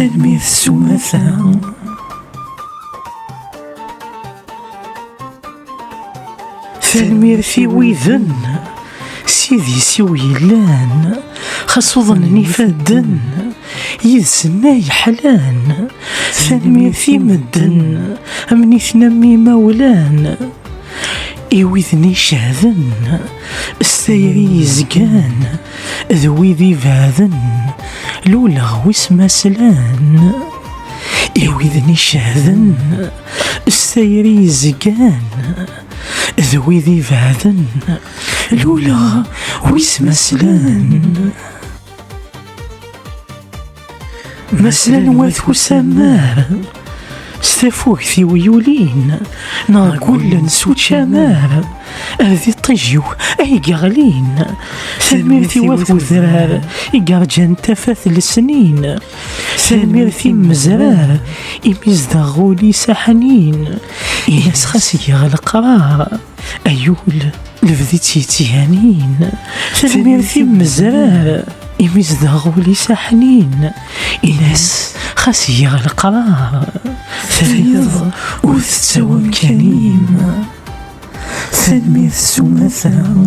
تلميذ سمثا تلميذ في ويذن سيدي سويلان خاصو ظنني فدن يسنا يحلان تلميذ في مدن امني ثنمي مولان إوذني شهذن السيري زقان ذوي ذي بعذن لولا غويس مسلان إوذني شهذن السيري زقان ذوي ذي بعذن لولا غويس مسلان مسلان واثو سمار ستفوك في ويولين ناقول نسوت شمار هذي طيجو اي قاغلين ثميرتي واثو ذرار إقارجان تفاث السنين ثميرتي مزرار إميزدغولي سحنين إناس خاسي القرار أيول لفذيتي تيهانين ثميرتي مزرار إميزدغولي سحنين إناس خاسي القرار ثريض وثتسوى مكانيم تلميذ سمثا